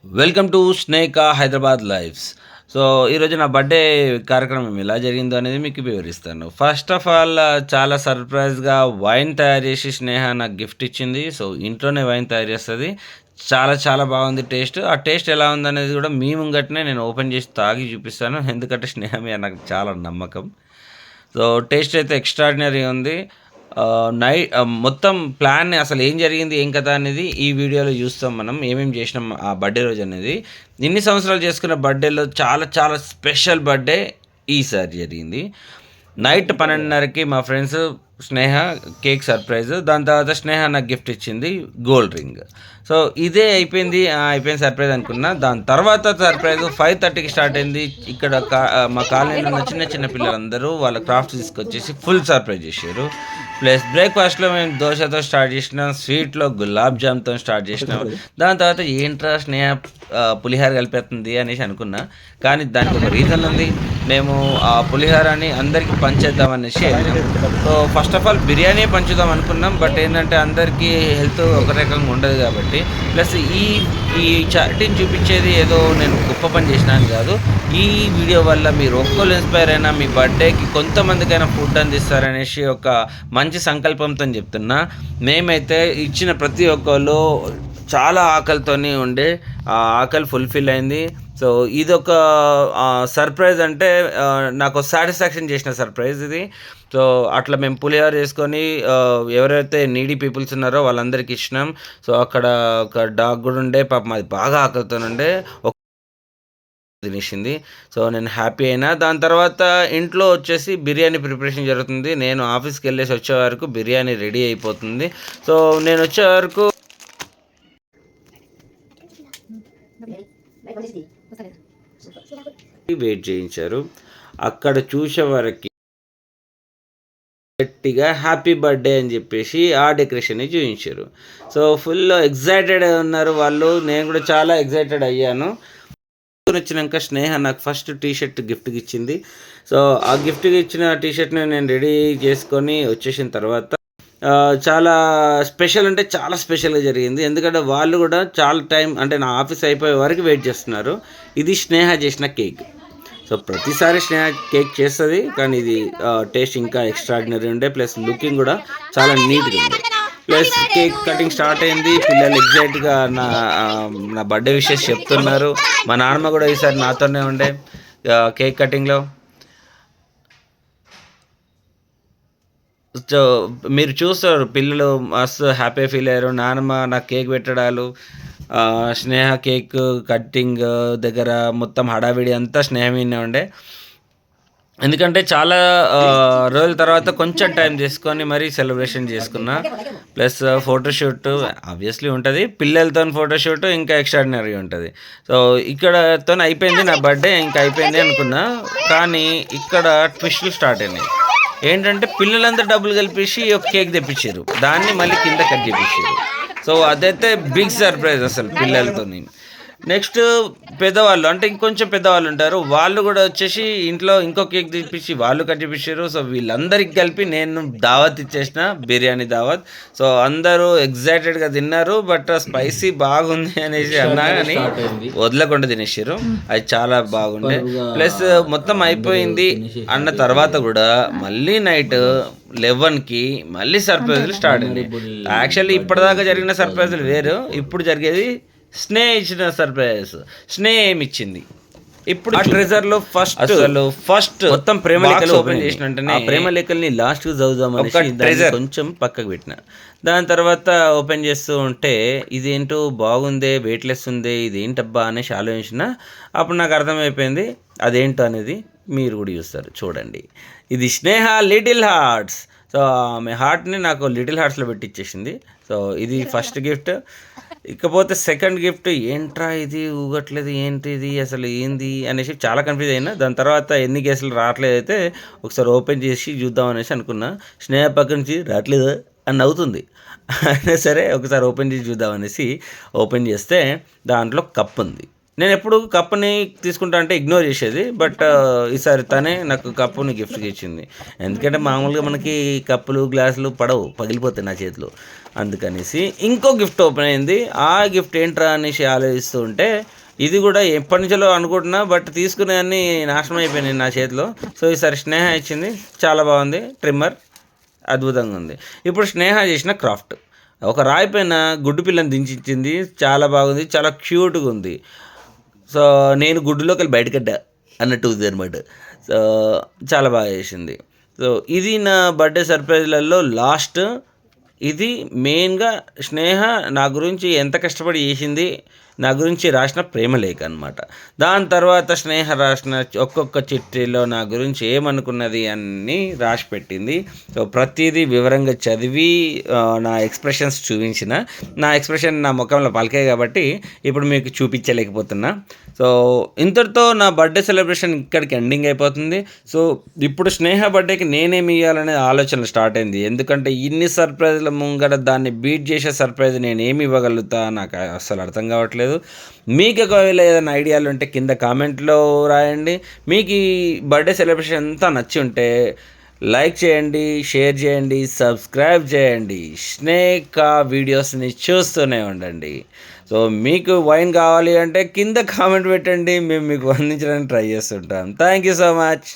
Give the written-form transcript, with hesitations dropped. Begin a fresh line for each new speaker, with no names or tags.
Welcome to Sneha Hyderabad lives. So, ఈరోజు నా birthday కార్యక్రమం ఎలా జరిగిందో అనేది మీకు వివరిస్తాను. ఫస్ట్ ఆఫ్ ఆల్ చాలా సర్ప్రైజ్‌గా వైన్ తయారు చేసి స్నేహ నాకు గిఫ్ట్ ఇచ్చింది. సో, ఇంట్లోనే వైన్ తయారు చేస్తది. చాలా చాలా బాగుంది టేస్ట్. ఆ టేస్ట్ ఎలా ఉందనేది కూడా మీ ముంగటనే నేను ఓపెన్ చేసి తాగి చూపిస్తాను. ఎందుకంటే స్నేహ మీద నాకు చాలా నమ్మకం. సో, టేస్ట్ అయితే ఎక్స్ట్రార్డినరీ ఉంది. మొత్తం ప్లాన్ అసలు ఏం జరిగింది, ఏం కథ అనేది ఈ వీడియోలో చూస్తాం మనం. ఏమేమి చేసినాం ఆ బర్త్‌డే రోజు అనేది. ఇన్ని సంవత్సరాలు చేసుకున్న బర్త్‌డేలో చాలా చాలా స్పెషల్ బర్త్‌డే ఈసారి జరిగింది. నైట్ 12:30కి మా ఫ్రెండ్స్ స్నేహ కేక్ సర్ప్రైజ్. దాని తర్వాత స్నేహ నాకు గిఫ్ట్ ఇచ్చింది గోల్డ్ రింగ్. సో, ఇదే అయిపోయింది. అయిపోయింది సర్ప్రైజ్ అనుకున్నా. దాని తర్వాత సర్ప్రైజ్ 5:30కి స్టార్ట్ అయింది. ఇక్కడ మా కాలనీలో ఉన్న చిన్న చిన్న పిల్లలందరూ వాళ్ళ క్రాఫ్ట్స్ తీసుకొచ్చేసి ఫుల్ సర్ప్రైజ్ చేశారు. ప్లస్ బ్రేక్‌ఫాస్ట్‌లో మేము దోసతో స్టార్ట్ చేసినాం. స్వీట్‌లో గులాబ్ జామ్‌తో స్టార్ట్ చేసినాం. దాని తర్వాత ఏంట్రా స్నేహ పులిహోర కలిపేస్తుంది అనేసి అనుకున్నా. కానీ దానికి ఒక రీజన్ ఉంది. మేము ఆ పులిహోరని అందరికీ పంచేద్దామనేసి వెళ్ళినాం. So, first of all biryani పంచుదాం అనుకున్నాం. బట్ ఏంటంటే అందరికీ హెల్త్ ఒక రకంగా ఉండదు కాబట్టి, ప్లస్ ఈ ఈ చాటింగ్ చూపించేది ఏదో నేను గొప్ప పని చేసినాను కాదు. ఈ వీడియో వల్ల మీరు ఒక్కళ్ళు ఇన్స్పైర్ అయినా మీ బర్త్డేకి కొంతమందికైనా ఫుడ్ అందిస్తారనేసి ఒక మంచి సంకల్పంతో చెప్తున్నా. మేమైతే ఇచ్చిన ప్రతి ఒక్కళ్ళు చాలా ఆకలితోని ఉండే ఆ ఆకలి ఫుల్ఫిల్ అయింది. సో, ఇదొక సర్ప్రైజ్ అంటే నాకు సాటిస్ఫాక్షన్ చేసిన సర్ప్రైజ్ ఇది. సో, అట్లా మేము పులిహోర చేసుకొని ఎవరైతే నీడీ పీపుల్స్ ఉన్నారో వాళ్ళందరికీ ఇచ్చినాం. సో, అక్కడ ఒక డాగ్ కూడా ఉండే, పాపం అది బాగా ఆకలితోనుండే తినేసింది. సో, నేను హ్యాపీ అయినా. దాని తర్వాత ఇంట్లో వచ్చేసి బిర్యానీ ప్రిపరేషన్ జరుగుతుంది. నేను ఆఫీస్‌కి వెళ్ళేసి వచ్చే వరకు బిర్యానీ రెడీ అయిపోతుంది. సో, నేను వచ్చే వరకు వెయిట్ చేయించారు. అక్కడ చూసే వరకి గట్టిగా హ్యాపీ బర్త్‌డే అని చెప్పేసి ఆ డెకరేషన్‌ని చూయించారు. సో, ఫుల్ ఎక్సైటెడ్ ఉన్నారు వాళ్ళు. నేను కూడా చాలా ఎక్సైటెడ్ అయ్యాను. వచ్చినాక స్నేహ నాకు ఫస్ట్ టీ షర్ట్ గిఫ్ట్‌గా ఇచ్చింది. సో, ఆ గిఫ్ట్‌గా ఇచ్చిన టీ షర్ట్‌ని నేను రెడీ చేసుకొని వచ్చేసిన తర్వాత చాలా స్పెషల్ అంటే చాలా స్పెషల్‌గా జరిగింది. ఎందుకంటే వాళ్ళు కూడా చాలా టైం అంటే నా ఆఫీస్ అయిపోయే వరకు వెయిట్ చేస్తున్నారు. ఇది స్నేహ చేసిన కేక్. సో, ప్రతిసారి స్నేహ కేక్ చేస్తది. కానీ ఇది టేస్ట్ ఇంకా ఎక్స్ట్రార్డినరీ ఉండే. ప్లస్ లుకింగ్ కూడా చాలా నీట్‌గా ఉంది. ప్లస్ కేక్ కటింగ్ స్టార్ట్ అయింది. పిల్లలు ఎగ్జైట్‌గా నా బర్త్‌డే విషెస్ చెప్తున్నారు. మా నాన్నమ్మ కూడా ఈసారి నాతోనే ఉండే కేక్ కటింగ్‌లో. సో, మీరు చూస్తారు పిల్లలు మస్తు హ్యాపీ ఫీల్ అయ్యారు. నానమ్మ నాకు కేక్ పెట్టడాలు, స్నేహ కేక్ కటింగ్ దగ్గర మొత్తం హడావిడి అంతా స్నేహ మీదనే ఉండే. ఎందుకంటే చాలా రోజుల తర్వాత కొంచెం టైం తీసుకొని మరీ సెలబ్రేషన్ చేసుకున్నా. ప్లస్ ఫోటోషూట్ ఆబ్వియస్లీ ఉంటుంది. పిల్లలతోని ఫోటోషూట్ ఇంకా ఎక్స్ట్రాడినరీగా ఉంటుంది. సో, ఇక్కడతోని అయిపోయింది నా బర్త్డే, ఇంకా అయిపోయింది అనుకున్నా. కానీ ఇక్కడ ట్విస్టులు స్టార్ట్ అయినాయి. ఏంటంటే పిల్లలందరూ డబ్బులు కలిపేసి ఒక కేక్ తెప్పించారు. దాన్ని మళ్ళీ కింద కట్ చేపించారు. సో, అదైతే బిగ్ సర్ప్రైజ్ అసలు పిల్లలతోని. నెక్స్ట్ పెద్దవాళ్ళు అంటే ఇంకొంచెం పెద్దవాళ్ళు ఉంటారు. వాళ్ళు కూడా వచ్చేసి ఇంట్లో ఇంకో కేక్ తెప్పించి వాళ్ళు కట్ చేపించారు. సో, వీళ్ళందరికి కలిపి నేను దావత్ ఇచ్చేసిన, బిర్యానీ దావత్. సో, అందరూ ఎక్సైటెడ్‌గా తిన్నారు. బట్ స్పైసీ బాగుంది అనేసి అన్నా కానీ వదలకుండా తినేసారు. అది చాలా బాగుండే. ప్లస్ మొత్తం అయిపోయింది అన్న తర్వాత కూడా మళ్ళీ నైట్ 11కి మళ్ళీ సర్ప్రైజులు స్టార్ట్ అయ్యాయి. యాక్చువల్లీ ఇప్పటిదాకా జరిగిన సర్ప్రైజులు వేరు. ఇప్పుడు జరిగేది స్నేహ ఇచ్చిన సర్ప్రైజ్. స్నేహ ఏమిచ్చింది ఇప్పుడు ట్రెజర్‌లో ఫస్ట్ మొత్తం ప్రేమ లేఖలు ఓపెన్ చేసిన వెంటనే ఆ ప్రేమ లేఖల్ని లాస్ట్‌కి చదువుదామనేసి దాన్ని కొంచెం పక్కకు పెట్టిన. దాని తర్వాత ఓపెన్ చేస్తూ ఉంటే ఇదేంటో బాగుందే, వెయిట్‌లెస్ ఉందే, ఇదేంటబ్బా అనేసి ఆలోచించిన. అప్పుడు నాకు అర్థమైపోయింది అదేంటో అనేది. మీరు కూడా చూస్తారు చూడండి. ఇది స్నేహ లిటిల్ హార్ట్స్. సో, ఆమె హార్ట్‌ని నాకు లిటిల్ హార్ట్స్‌లో పెట్టిచ్చేసింది. సో, ఇది ఫస్ట్ గిఫ్ట్. ఇకపోతే సెకండ్ గిఫ్ట్ ఏంట్రా ఇది ఊగట్లేదు, ఏంటి ఇది అసలు ఏంది అనేసి చాలా కన్ఫ్యూజ్ అయినా. దాని తర్వాత ఎన్ని కేసులు రావట్లేదైతే ఒకసారి ఓపెన్ చేసి చూద్దాం అనేసి అనుకున్నా. స్నేహ పక్క నుంచి రావట్లేదు అని నవ్వుతుంది. అయినా సరే ఒకసారి ఓపెన్ చేసి చూద్దాం అనేసి ఓపెన్ చేస్తే దాంట్లో కప్ ఉంది. నేనెప్పుడు కప్పుని తీసుకుంటా అంటే ఇగ్నోర్ చేసేది. బట్ ఈసారి తనే నాకు కప్పుని గిఫ్ట్‌గా ఇచ్చింది. ఎందుకంటే మామూలుగా మనకి కప్పులు, గ్లాసులు పడవు. పగిలిపోతాయి నా చేతిలో. అందుకనేసి ఇంకో గిఫ్ట్ ఓపెన్ అయింది. ఆ గిఫ్ట్ ఏంట్రా అనేసి ఆలోచిస్తూ ఉంటే ఇది గూడా ఎప్పటినుంచో అనుకుంటున్నా. బట్ తీసుకునేవన్నీ నాశనం అయిపోయినాయి నా చేతిలో. సో, ఈసారి స్నేహ ఇచ్చింది. చాలా బాగుంది. ట్రిమ్మర్ అద్భుతంగా ఉంది. ఇప్పుడు స్నేహ చేసిన క్రాఫ్ట్. ఒక రాయి పైన గుడ్డు పిల్లని దించిచ్చింది. చాలా బాగుంది. చాలా క్యూట్‌గా ఉంది. సో, నేను గుడ్డులోకెళ్ళి బయటకడ్డా అన్నట్టు ఉందనమాట. సో, చాలా బాగా చేసింది. సో, ఇది నా బర్త్‌డే సర్ప్రైజ్‌లలో లాస్ట్. ఇది మెయిన్‌గా స్నేహ నా గురించి ఎంత కష్టపడి చేసింది, నా గురించి రాసిన ప్రేమలేఖ అనమాట. దాని తర్వాత స్నేహ రాసిన ఒక్కొక్క చిట్టీలో నా గురించి ఏమనుకున్నది అన్నీ రాసిపెట్టింది. సో, ప్రతీదీ వివరంగా చదివి నా ఎక్స్‌ప్రెషన్స్ చూపించిన. నా ఎక్స్‌ప్రెషన్ నా మొఖంలో పలకాయి కాబట్టి ఇప్పుడు మీకు చూపించలేకపోతున్నా. సో, ఇంతటితో నా బర్త్‌డే సెలబ్రేషన్ ఇక్కడికి ఎండింగ్ అయిపోతుంది. సో, ఇప్పుడు స్నేహ బర్త్‌డేకి నేనేమి ఇయ్యాలనే ఆలోచన స్టార్ట్ అయింది. ఎందుకంటే ఇన్ని సర్ప్రైజ్‌ల ముంగట దాన్ని బీట్ చేసే సర్ప్రైజ్ నేనేమి ఇవ్వగలుగుతా నాకు అస్సలు అర్థం కావట్లేదు. మీకు ఒకవేళ ఏదైనా ఐడియాలు ఉంటే కింద కామెంట్‌లో రాయండి. మీకు ఈ బర్త్‌డే సెలబ్రేషన్ అంతా నచ్చి ఉంటే లైక్ చేయండి, షేర్ చేయండి, సబ్స్క్రైబ్ చేయండి. స్నేక వీడియోస్‌ని చూస్తూనే ఉండండి. సో, మీకు వైన్ కావాలి అంటే కింద కామెంట్ పెట్టండి. మేము మీకు అందించడానికి ట్రై చేస్తుంటాం. Thank you so much.